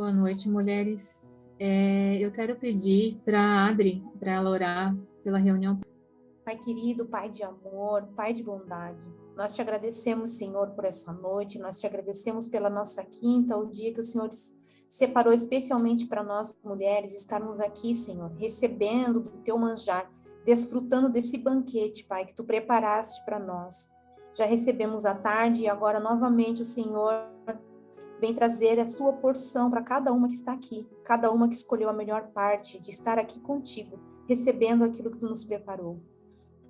Boa noite, mulheres. Eu quero pedir para a Adri, para ela orar pela reunião. Pai querido, Pai de amor, Pai de bondade, nós te agradecemos, Senhor, por essa noite, nós te agradecemos pela nossa quinta, o dia que o Senhor separou especialmente para nós mulheres estarmos aqui, Senhor, recebendo do teu manjar, desfrutando desse banquete, Pai, que tu preparaste para nós. Já recebemos à tarde e agora novamente o Senhor vem trazer a sua porção para cada uma que está aqui, cada uma que escolheu a melhor parte de estar aqui contigo, recebendo aquilo que tu nos preparou.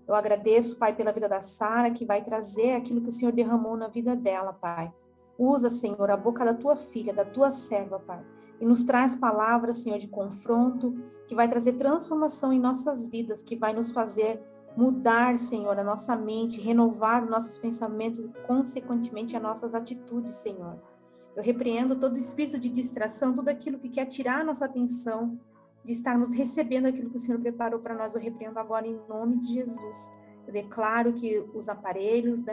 Eu agradeço, Pai, pela vida da Sara, que vai trazer aquilo que o Senhor derramou na vida dela, Pai. Usa, Senhor, a boca da tua filha, da tua serva, Pai, e nos traz palavras, Senhor, de confronto, que vai trazer transformação em nossas vidas, que vai nos fazer mudar, Senhor, a nossa mente, renovar os nossos pensamentos e, consequentemente, as nossas atitudes, Senhor. Eu repreendo todo espírito de distração, tudo aquilo que quer tirar a nossa atenção de estarmos recebendo aquilo que o Senhor preparou para nós. Eu repreendo agora em nome de Jesus. Eu declaro que os aparelhos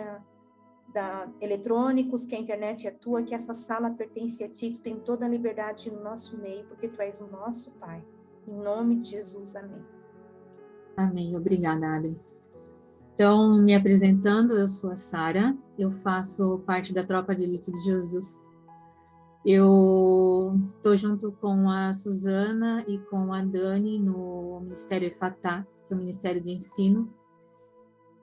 eletrônicos, que a internet é tua, que essa sala pertence a ti, tu tem toda a liberdade no nosso meio, porque tu és o nosso Pai. Em nome de Jesus, amém. Amém. Obrigada, Adri. Então, me apresentando, eu sou a Sara, eu faço parte da Tropa de Elite de Jesus. Eu estou junto com a Suzana e com a Dani no Ministério Efatá, que é o Ministério de Ensino,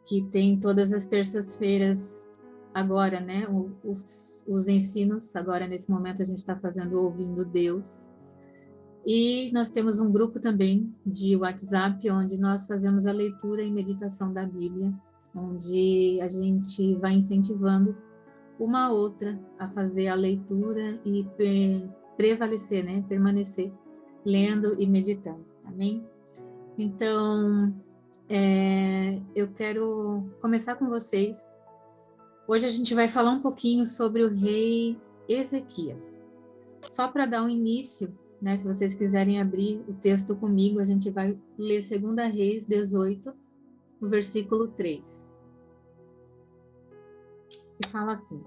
que tem todas as terças-feiras agora, né? Os ensinos, agora nesse momento a gente está fazendo Ouvindo Deus. E nós temos um grupo também de WhatsApp, onde nós fazemos a leitura e meditação da Bíblia, onde a gente vai incentivando uma outra a fazer a leitura e prevalecer, né? Permanecer lendo e meditando, amém? Então, eu quero começar com vocês. Hoje a gente vai falar um pouquinho sobre o rei Ezequias. Só para dar um início, né? Se vocês quiserem abrir o texto comigo, a gente vai ler 2 Reis 18, no versículo 3. Que fala assim: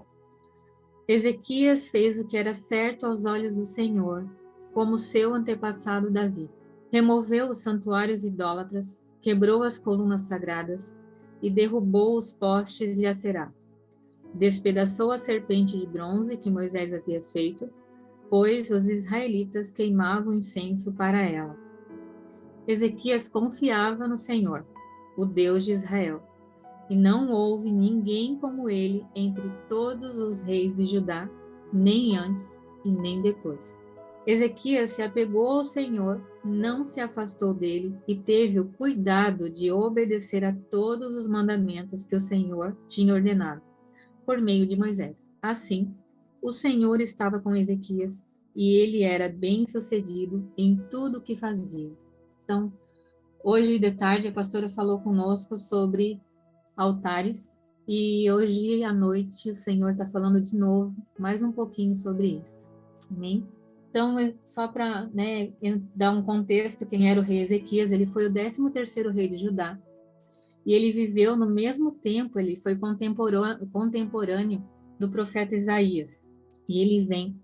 Ezequias fez o que era certo aos olhos do Senhor, como seu antepassado Davi. Removeu os santuários idólatras, quebrou as colunas sagradas e derrubou os postes de Acerá. Despedaçou a serpente de bronze que Moisés havia feito, pois os israelitas queimavam incenso para ela. Ezequias confiava no Senhor, o Deus de Israel, e não houve ninguém como ele entre todos os reis de Judá, nem antes e nem depois. Ezequias se apegou ao Senhor, não se afastou dele e teve o cuidado de obedecer a todos os mandamentos que o Senhor tinha ordenado, por meio de Moisés. Assim, o Senhor estava com Ezequias e ele era bem-sucedido em tudo o que fazia. Então, hoje de tarde a pastora falou conosco sobre altares, e hoje à noite o Senhor está falando de novo, mais um pouquinho sobre isso. Amém? Então, só para, né, dar um contexto, quem era o rei Ezequias, ele foi o 13º rei de Judá, e ele viveu no mesmo tempo, ele foi contemporâneo do profeta Isaías, e ele vem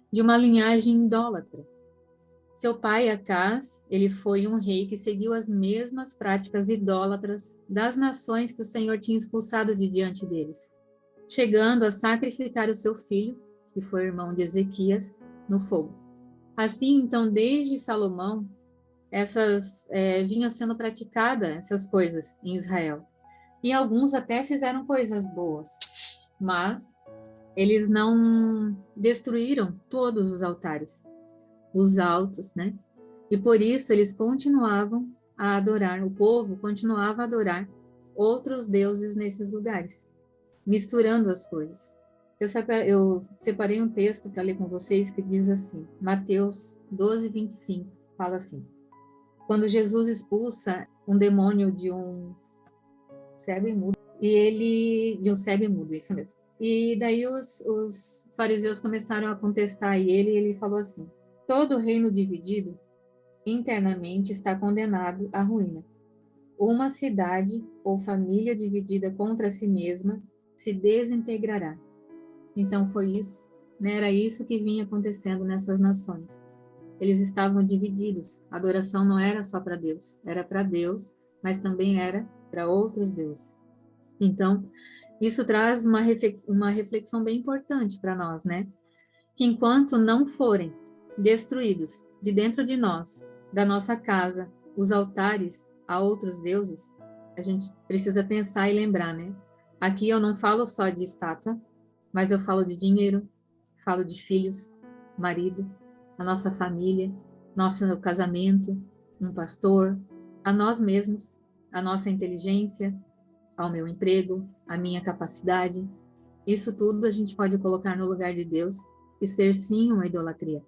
de uma linhagem idólatra. Seu pai, Acaz, ele foi um rei que seguiu as mesmas práticas idólatras das nações que o Senhor tinha expulsado de diante deles, chegando a sacrificar o seu filho, que foi irmão de Ezequias, no fogo. Assim, então, desde Salomão, vinham sendo praticadas essas coisas em Israel. E alguns até fizeram coisas boas, mas eles não destruíram todos os altares, os altos, né? E por isso eles continuavam a adorar, o povo continuava a adorar outros deuses nesses lugares, misturando as coisas. Eu separei um texto para ler com vocês que diz assim, Mateus 12:25, fala assim: quando Jesus expulsa um demônio de um cego e mudo, de um cego e mudo, isso mesmo. E daí os fariseus começaram a contestar ele falou assim: todo reino dividido internamente está condenado à ruína. Uma cidade ou família dividida contra si mesma se desintegrará. Então foi isso né? Era isso que vinha acontecendo nessas nações. Eles estavam divididos. A adoração não era só para Deus, era para Deus, mas também era para outros deuses. Então, isso traz uma reflexão bem importante para nós, né? Que enquanto não forem destruídos de dentro de nós, da nossa casa, os altares a outros deuses, a gente precisa pensar e lembrar, né? Aqui eu não falo só de estátua, mas eu falo de dinheiro, falo de filhos, marido, a nossa família, nosso casamento, um pastor, a nós mesmos, a nossa inteligência, ao meu emprego, a minha capacidade. Isso tudo a gente pode colocar no lugar de Deus e ser sim uma idolatria.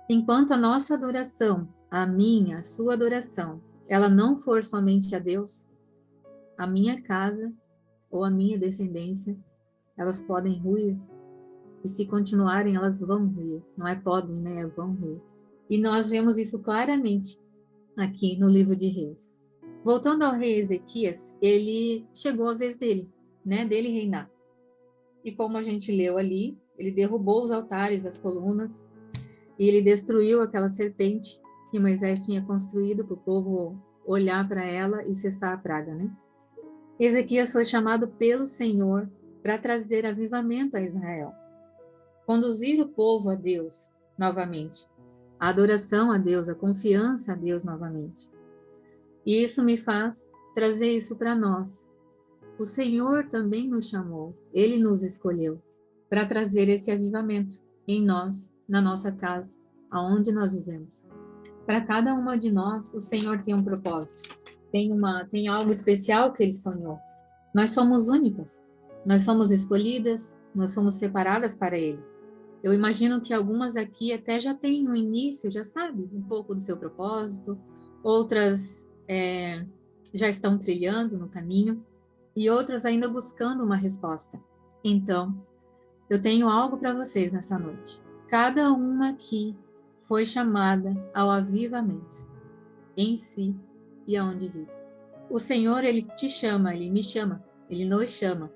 Enquanto a nossa adoração, a minha, a sua adoração, ela não for somente a Deus, a minha casa ou a minha descendência, elas podem ruir. E se continuarem, elas vão ruir. Não é podem, né? Vão ruir. E nós vemos isso claramente aqui no livro de Reis. Voltando ao rei Ezequias, ele chegou a vez dele, né? Dele reinar. E como a gente leu ali, ele derrubou os altares, as colunas, e ele destruiu aquela serpente que Moisés tinha construído para o povo olhar para ela e cessar a praga, né? Ezequias foi chamado pelo Senhor para trazer avivamento a Israel, conduzir o povo a Deus novamente, a adoração a Deus, a confiança a Deus novamente. E isso me faz trazer isso para nós. O Senhor também nos chamou, Ele nos escolheu para trazer esse avivamento em nós, na nossa casa, aonde nós vivemos. Para cada uma de nós, o Senhor tem um propósito, tem algo especial que Ele sonhou. Nós somos únicas, nós somos escolhidas, nós somos separadas para Ele. Eu imagino que algumas aqui até já têm no início, já sabe um pouco do seu propósito, outras já estão trilhando no caminho e outras ainda buscando uma resposta. Então, eu tenho algo para vocês nessa noite. Cada uma aqui foi chamada ao avivamento em si e aonde vive. O Senhor, Ele te chama, Ele me chama, Ele nos chama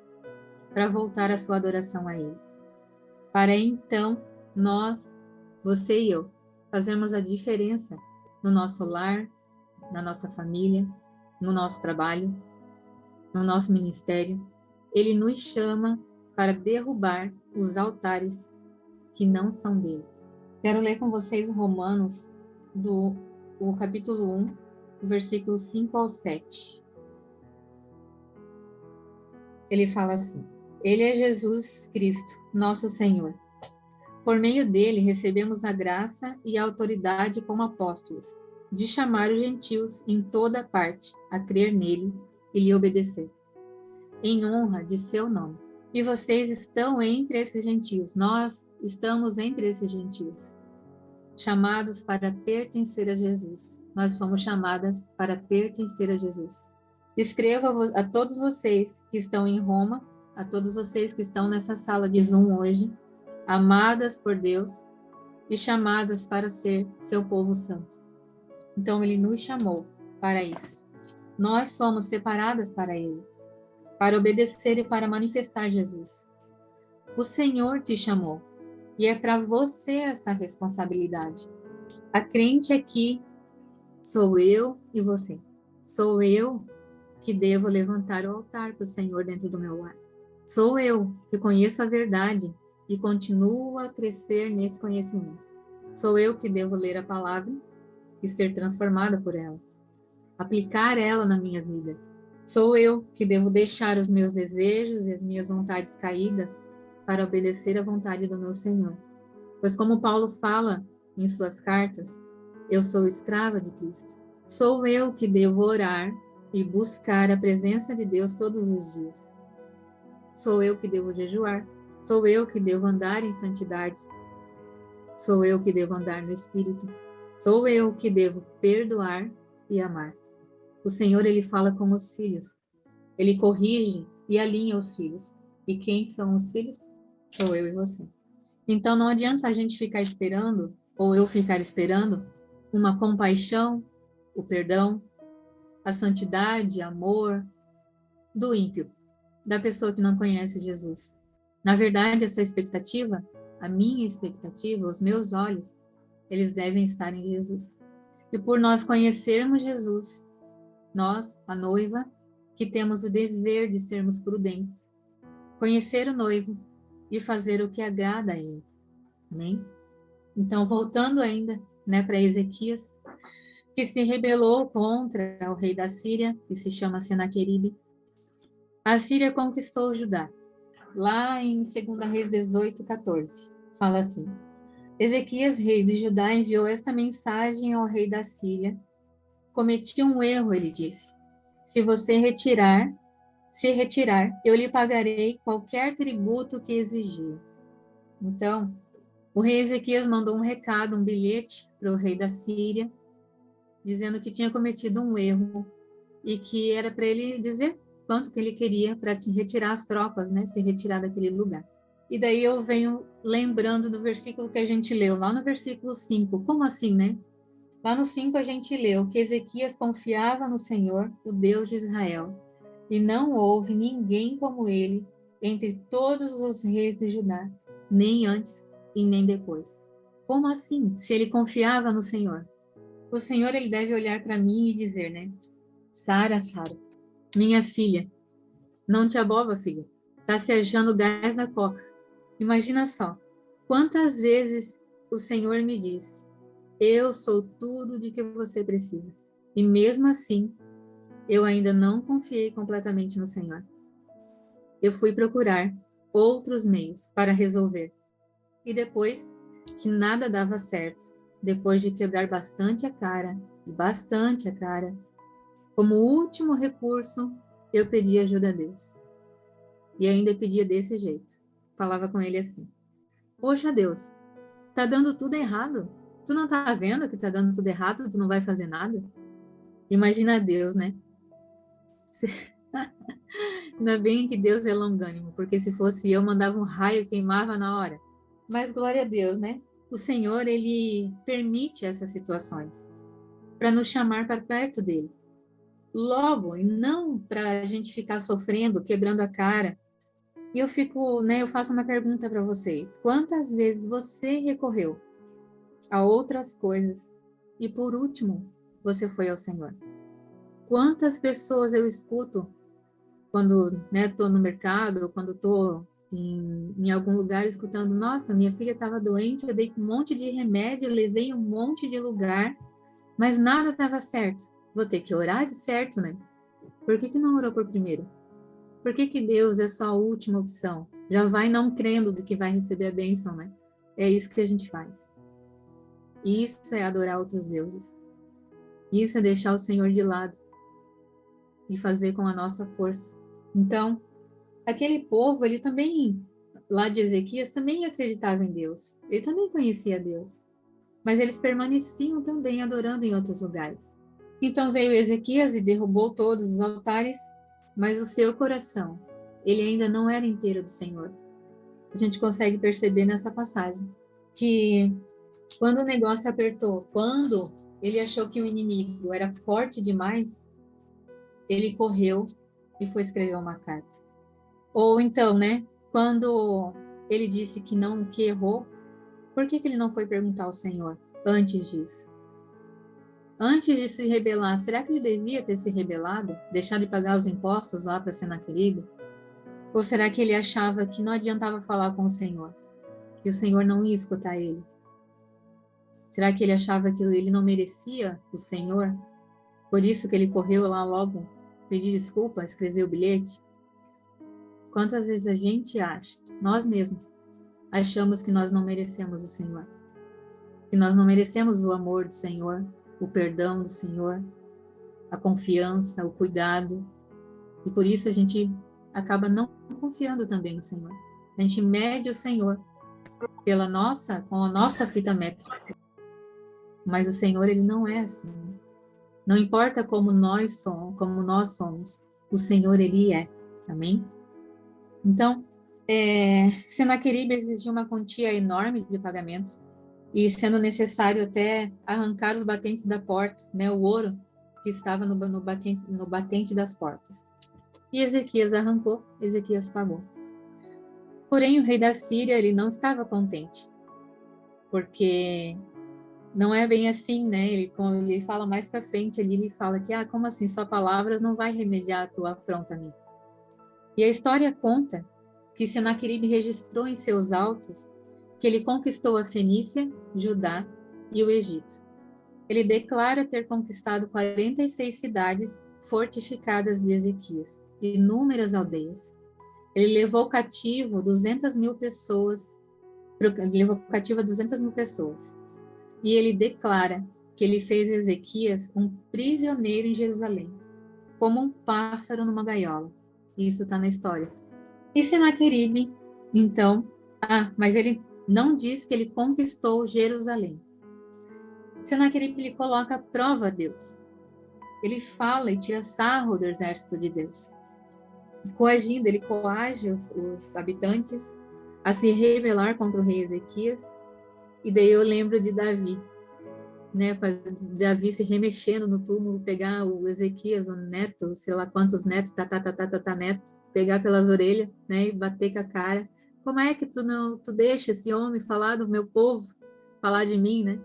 para voltar a sua adoração a Ele. Para então, nós, você e eu, fazermos a diferença no nosso lar, na nossa família, no nosso trabalho, no nosso ministério. Ele nos chama para derrubar os altares que não são dele. Quero ler com vocês Romanos, o capítulo 1, versículos 5 ao 7. Ele fala assim: Ele é Jesus Cristo, nosso Senhor. Por meio dele recebemos a graça e a autoridade como apóstolos, de chamar os gentios em toda parte a crer nele e lhe obedecer, em honra de seu nome. E vocês estão entre esses gentios, nós estamos entre esses gentios, chamados para pertencer a Jesus. Nós fomos chamadas para pertencer a Jesus. Escrevo a todos vocês que estão em Roma, a todos vocês que estão nessa sala de Zoom hoje, amadas por Deus e chamadas para ser seu povo santo. Então, Ele nos chamou para isso. Nós somos separadas para Ele, para obedecer e para manifestar Jesus. O Senhor te chamou e é para você essa responsabilidade. A crente aqui sou eu e você. Sou eu que devo levantar o altar para o Senhor dentro do meu lar. Sou eu que conheço a verdade e continuo a crescer nesse conhecimento. Sou eu que devo ler a palavra e ser transformada por ela, aplicar ela na minha vida. Sou eu que devo deixar os meus desejos e as minhas vontades caídas para obedecer à vontade do meu Senhor. Pois como Paulo fala em suas cartas, eu sou escrava de Cristo. Sou eu que devo orar e buscar a presença de Deus todos os dias. Sou eu que devo jejuar. Sou eu que devo andar em santidade. Sou eu que devo andar no Espírito. Sou eu que devo perdoar e amar. O Senhor, Ele fala com os filhos. Ele corrige e alinha os filhos. E quem são os filhos? Sou eu e você. Então não adianta a gente ficar esperando, ou eu ficar esperando, uma compaixão, o perdão, a santidade, amor do ímpio, da pessoa que não conhece Jesus. Na verdade, essa expectativa a minha expectativa, os meus olhos, eles devem estar em Jesus. E por nós conhecermos Jesus, nós, a noiva, que temos o dever de sermos prudentes, conhecer o noivo e fazer o que agrada a ele. Amém? Então, voltando ainda, né, para Ezequias, que se rebelou contra o rei da Síria, que se chama Senaqueribe. A Síria conquistou Judá. Lá em 2 Reis 18:14, fala assim: Ezequias, rei de Judá, enviou esta mensagem ao rei da Síria. Cometi um erro, ele disse. Se você se retirar, eu lhe pagarei qualquer tributo que exigir. Então, o rei Ezequias mandou um recado, um bilhete para o rei da Síria, dizendo que tinha cometido um erro e que era para ele dizer quanto que ele queria para retirar as tropas, né, se retirar daquele lugar. E daí eu venho lembrando do versículo que a gente leu, lá no versículo 5. Como assim, né? Lá no 5 a gente leu que Ezequias confiava no Senhor, o Deus de Israel, e não houve ninguém como ele entre todos os reis de Judá, nem antes e nem depois. Como assim? Se ele confiava no Senhor? O Senhor, ele deve olhar para mim e dizer, né? Sara, Sara, minha filha, não te aboba, filha. Tá se achando gás na coca. Imagina só, quantas vezes o Senhor me disse, eu sou tudo de que você precisa. E mesmo assim, eu ainda não confiei completamente no Senhor. Eu fui procurar outros meios para resolver. E depois que nada dava certo, depois de quebrar bastante a cara, como último recurso, eu pedi ajuda a Deus. E ainda pedia desse jeito. Falava com ele assim: Poxa, Deus, tá dando tudo errado. Tu não tá vendo que tá dando tudo errado? Tu não vai fazer nada? Imagina Deus, né? Ainda bem que Deus é longânimo, porque se fosse eu, mandava um raio e queimava na hora. Mas glória a Deus, né? O Senhor, ele permite essas situações para nos chamar para perto dele. Logo, e não para a gente ficar sofrendo, quebrando a cara. E eu fico, né? Eu faço uma pergunta para vocês: quantas vezes você recorreu a outras coisas e por último você foi ao Senhor? Quantas pessoas eu escuto quando, né, estou no mercado, quando estou em algum lugar escutando: nossa, minha filha estava doente, eu dei um monte de remédio, levei um monte de lugar, mas nada estava certo. Vou ter que orar de certo, né? Por que não orou por primeiro? Por que Deus é só a última opção? Já vai não crendo de que vai receber a bênção, né? É isso que a gente faz. Isso é adorar outros deuses. Isso é deixar o Senhor de lado e fazer com a nossa força. Então, aquele povo, ele também, lá de Ezequias, também acreditava em Deus. Ele também conhecia Deus. Mas eles permaneciam também adorando em outros lugares. Então veio Ezequias e derrubou todos os altares, mas o seu coração, ele ainda não era inteiro do Senhor. A gente consegue perceber nessa passagem que quando o negócio apertou, quando ele achou que o inimigo era forte demais, ele correu e foi escrever uma carta. Ou então, né, quando ele disse que não, que errou, por que ele não foi perguntar ao Senhor antes disso? Antes de se rebelar, será que ele devia ter se rebelado? Deixar de pagar os impostos lá para Senaqueribe? Ou será que ele achava que não adiantava falar com o Senhor? Que o Senhor não ia escutar ele? Será que ele achava que ele não merecia o Senhor? Por isso que ele correu lá logo, pedir desculpa, escrever o bilhete? Quantas vezes a gente acha, nós mesmos, achamos que nós não merecemos o Senhor? Que nós não merecemos o amor do Senhor, o perdão do Senhor, a confiança, o cuidado. E por isso a gente acaba não confiando também no Senhor. A gente mede o Senhor com a nossa fita métrica. Mas o Senhor, ele não é assim. Não importa como nós somos, o Senhor, ele é. Amém? Então, Senaqueribe exigiu uma quantia enorme de pagamento, e sendo necessário até arrancar os batentes da porta, né, o ouro que estava no batente das portas. E Ezequias arrancou, Ezequias pagou. Porém, o rei da Síria, ele não estava contente, porque não é bem assim, né? Ele fala mais para frente ali, ele fala que, como assim, só palavras não vai remediar a tua afronta a mim. E a história conta que Senaqueribe registrou em seus autos que ele conquistou a Fenícia, Judá e o Egito. Ele declara ter conquistado 46 cidades fortificadas de Ezequias, e inúmeras aldeias. Ele levou cativo 200.000 pessoas, e ele declara que ele fez Ezequias um prisioneiro em Jerusalém, como um pássaro numa gaiola. Isso está na história. E Senaqueribe, então, mas ele não diz que ele conquistou Jerusalém. Senaqueribe, ele coloca a prova a Deus. Ele fala e tira sarro do exército de Deus. Coagindo, ele coage os habitantes a se rebelar contra o rei Ezequias. E daí eu lembro de Davi, né? Davi se remexendo no túmulo, pegar o Ezequias, o neto, sei lá quantos netos, neto, pegar pelas orelhas, né? E bater com a cara. Como é que tu deixa esse homem falar do meu povo, falar de mim, né?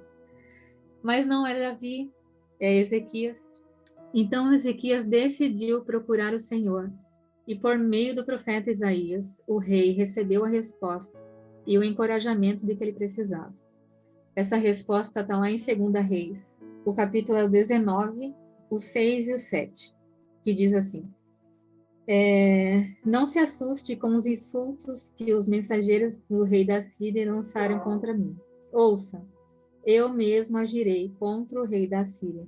Mas não é Davi, é Ezequias. Então Ezequias decidiu procurar o Senhor, e por meio do profeta Isaías, o rei recebeu a resposta e o encorajamento de que ele precisava. Essa resposta está lá em 2 Reis. O capítulo é o 19, o 6 e o 7, que diz assim: não se assuste com os insultos que os mensageiros do rei da Síria lançaram contra mim. Ouça, eu mesmo agirei contra o rei da Síria,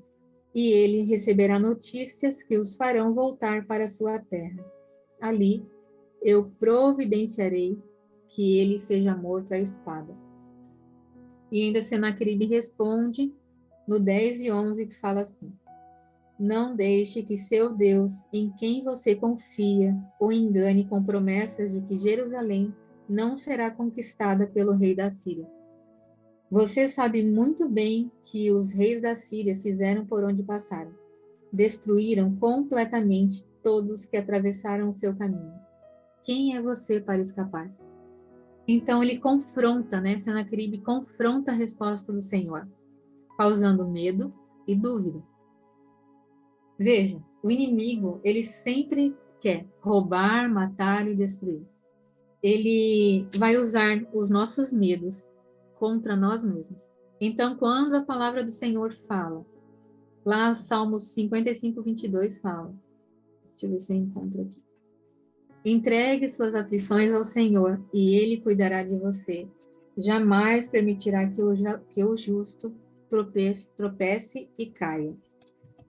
e ele receberá notícias que os farão voltar para sua terra. Ali eu providenciarei que ele seja morto à espada. E ainda Senaqueribe responde no 10 e 11, que fala assim: não deixe que seu Deus, em quem você confia, o engane com promessas de que Jerusalém não será conquistada pelo rei da Síria. Você sabe muito bem que os reis da Síria fizeram por onde passaram. Destruíram completamente todos que atravessaram o seu caminho. Quem é você para escapar? Então ele confronta, né? Senaqueribe confronta a resposta do Senhor, causando medo e dúvida. Veja, o inimigo, ele sempre quer roubar, matar e destruir. Ele vai usar os nossos medos contra nós mesmos. Então, quando a palavra do Senhor fala, lá Salmos 55, 22 fala, deixa eu ver se eu encontro aqui. Entregue suas aflições ao Senhor e Ele cuidará de você. Jamais permitirá que o justo tropece e caia.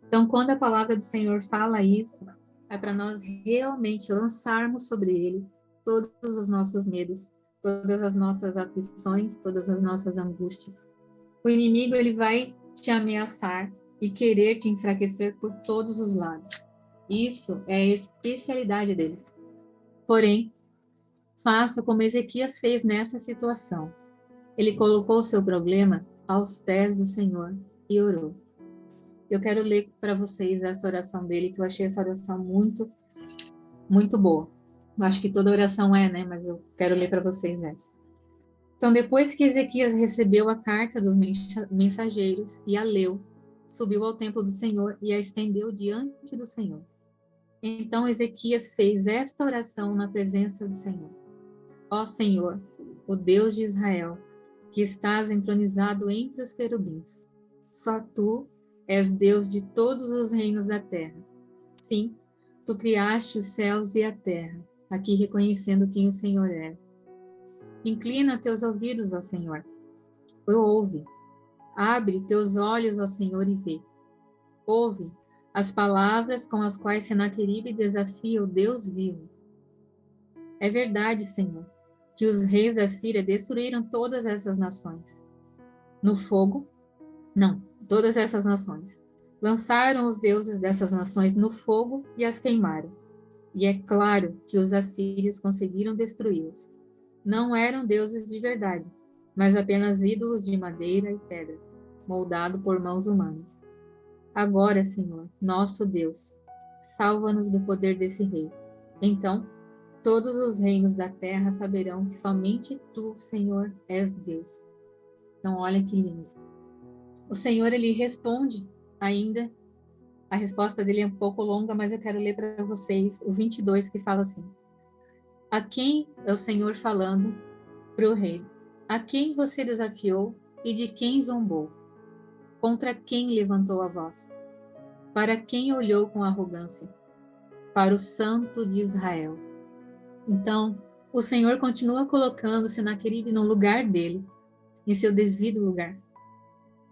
Então, quando a palavra do Senhor fala isso, é para nós realmente lançarmos sobre Ele todos os nossos medos, todas as nossas aflições, todas as nossas angústias. O inimigo, ele vai te ameaçar e querer te enfraquecer por todos os lados. Isso é a especialidade dele. Porém, faça como Ezequias fez nessa situação. Ele colocou o seu problema aos pés do Senhor e orou. Eu quero ler para vocês essa oração dele, que eu achei essa oração muito, muito boa. Eu acho que toda oração é, né? Mas eu quero ler para vocês essa. Então, depois que Ezequias recebeu a carta dos mensageiros e a leu, subiu ao templo do Senhor e a estendeu diante do Senhor. Então Ezequias fez esta oração na presença do Senhor. Ó Senhor, o Deus de Israel, que estás entronizado entre os querubins, só tu és Deus de todos os reinos da terra. Sim, tu criaste os céus e a terra, aqui reconhecendo quem o Senhor é. Inclina teus ouvidos, ó Senhor, ouve. Abre teus olhos, ó Senhor, e vê. Ouve as palavras com as quais Senaqueribe desafia o Deus vivo. É verdade, Senhor, que os reis da Síria destruíram todas essas nações. No fogo, não, todas essas nações. Lançaram os deuses dessas nações no fogo e as queimaram. E é claro que os assírios conseguiram destruí-los. Não eram deuses de verdade, mas apenas ídolos de madeira e pedra, moldado por mãos humanas. Agora, Senhor, nosso Deus, salva-nos do poder desse rei. Então, Todos os reinos da terra saberão que somente tu, Senhor, és Deus. Então, olha que lindo. O Senhor, ele responde ainda. A resposta dele é um pouco longa, mas eu quero ler para vocês o 22, que fala assim: a quem é o Senhor falando para o rei? A quem você desafiou e de quem zombou? Contra quem levantou a voz? Para quem olhou com arrogância? Para o Santo de Israel. Então, o Senhor continua colocando Senaqueribe no lugar dele, em seu devido lugar,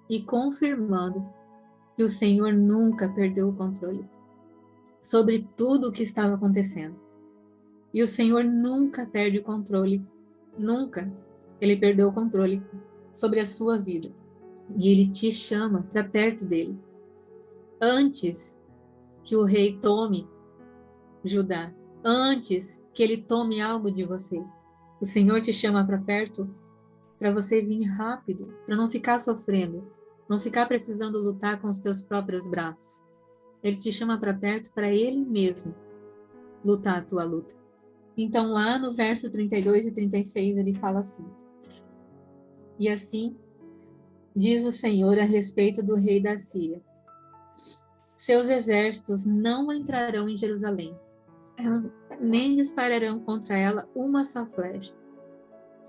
e confirmando que o Senhor nunca perdeu o controle sobre tudo o que estava acontecendo. E o Senhor nunca perde o controle, nunca ele perdeu o controle sobre a sua vida. E ele te chama para perto dele. Antes que o rei tome Judá, antes que ele tome algo de você, o Senhor te chama para perto para você vir rápido, para não ficar sofrendo, não ficar precisando lutar com os teus próprios braços. Ele te chama para perto para ele mesmo lutar a tua luta. Então, lá no verso 32 e 36, ele fala assim: e assim diz o Senhor a respeito do rei da Síria: seus exércitos não entrarão em Jerusalém, nem dispararão contra ela uma só flecha.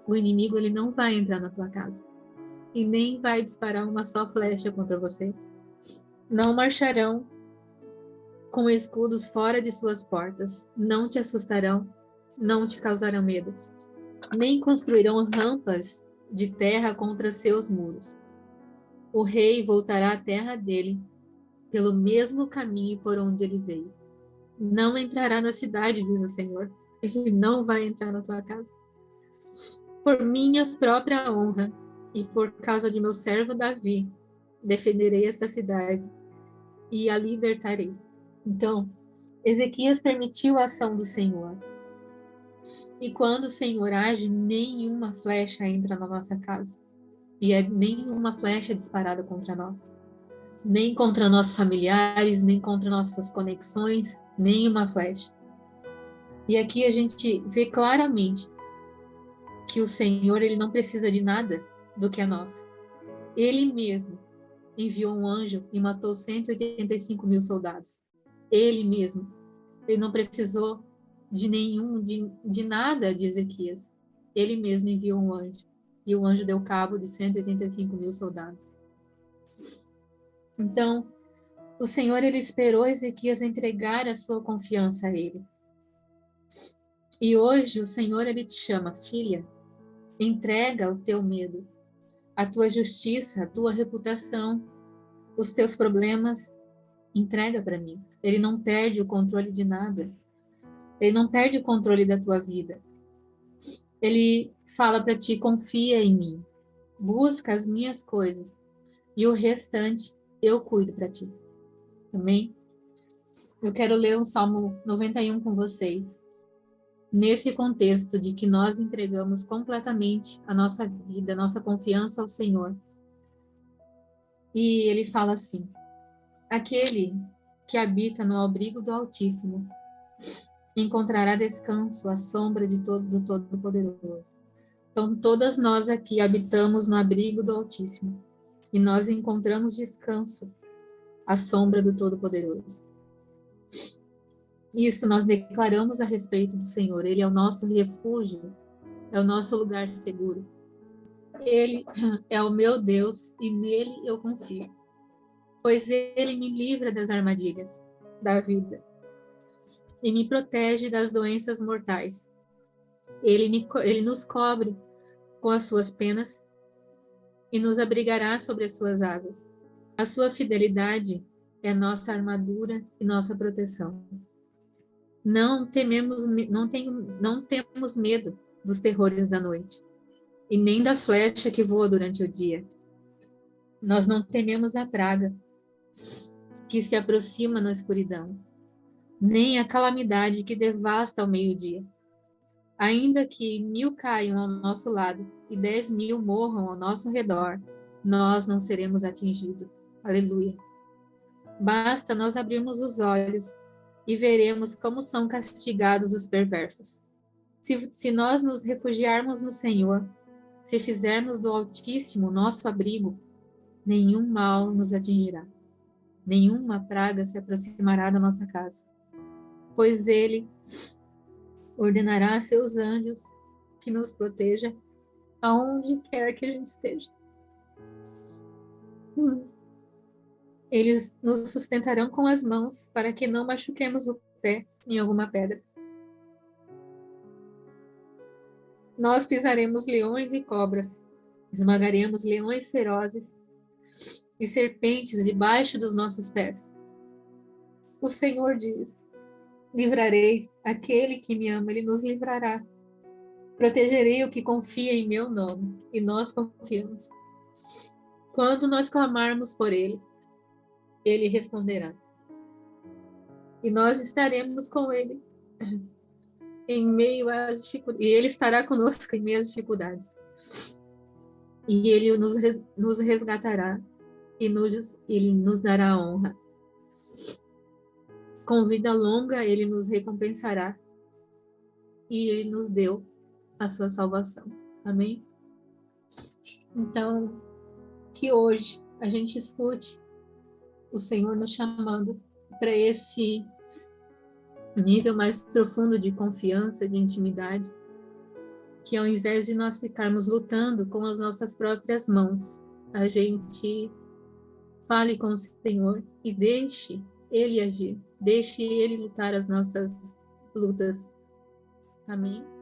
O inimigo, ele não vai entrar na tua casa e nem vai disparar uma só flecha contra você. Não marcharão com escudos fora de suas portas, não te assustarão, não te causarão medo, nem construirão rampas de terra contra seus muros. O rei voltará à terra dele pelo mesmo caminho por onde ele veio. Não entrará na cidade, diz o Senhor. Ele não vai entrar na tua casa. Por minha própria honra e por causa de meu servo Davi, defenderei esta cidade e a libertarei. Então, Ezequias permitiu a ação do Senhor. E quando o Senhor age, nenhuma flecha entra na nossa casa. E é nenhuma flecha disparada contra nós. Nem contra nossos familiares, nem contra nossas conexões, nenhuma flecha. E aqui a gente vê claramente que o Senhor, ele não precisa de nada do que é nosso. Ele mesmo enviou um anjo e matou 185 mil soldados. Ele mesmo. Ele não precisou de nada de Ezequias. Ele mesmo enviou um anjo. E o anjo deu cabo de 185 mil soldados. Então, o Senhor, ele esperou Ezequias entregar a sua confiança a ele. E hoje o Senhor, ele te chama: filha, entrega o teu medo, a tua justiça, a tua reputação, os teus problemas, entrega para mim. Ele não perde o controle de nada. Ele não perde o controle da tua vida. Ele fala para ti: confia em mim, busca as minhas coisas e o restante eu cuido para ti. Amém? Eu quero ler o Salmo 91 com vocês. Nesse contexto de que nós entregamos completamente a nossa vida, a nossa confiança ao Senhor. E ele fala assim: aquele que habita no abrigo do Altíssimo encontrará descanso à sombra do Todo-Poderoso. Então, todas nós aqui habitamos no abrigo do Altíssimo e nós encontramos descanso à sombra do Todo-Poderoso. Isso nós declaramos a respeito do Senhor. Ele é o nosso refúgio, é o nosso lugar seguro. Ele é o meu Deus e nele eu confio, pois ele me livra das armadilhas da vida e me protege das doenças mortais. Ele nos cobre com as suas penas e nos abrigará sobre as suas asas. A sua fidelidade é nossa armadura e nossa proteção. Não temos medo dos terrores da noite, e nem da flecha que voa durante o dia. Nós não tememos a praga que se aproxima na escuridão, nem a calamidade que devasta ao meio-dia. Ainda que 1000 caiam ao nosso lado e 10.000 morram ao nosso redor, nós não seremos atingidos. Aleluia. Basta nós abrirmos os olhos e veremos como são castigados os perversos. Se nós nos refugiarmos no Senhor, se fizermos do Altíssimo nosso abrigo, nenhum mal nos atingirá, nenhuma praga se aproximará da nossa casa, pois Ele ordenará a seus anjos que nos proteja aonde quer que a gente esteja. Eles nos sustentarão com as mãos para que não machuquemos o pé em alguma pedra. Nós pisaremos leões e cobras, esmagaremos leões ferozes e serpentes debaixo dos nossos pés. O Senhor diz: livrarei aquele que me ama, ele nos livrará. Protegerei o que confia em meu nome, e nós confiamos. Quando nós clamarmos por ele, ele responderá. E nós estaremos com ele em meio às dificuldades. E ele estará conosco em meio às dificuldades. E ele nos resgatará e ele nos dará honra. Com vida longa, ele nos recompensará. E ele nos deu a sua salvação. Amém? Então, que hoje a gente escute o Senhor nos chamando para esse nível mais profundo de confiança, de intimidade, que ao invés de nós ficarmos lutando com as nossas próprias mãos, a gente fale com o Senhor e deixe Ele agir, deixe Ele lutar as nossas lutas. Amém?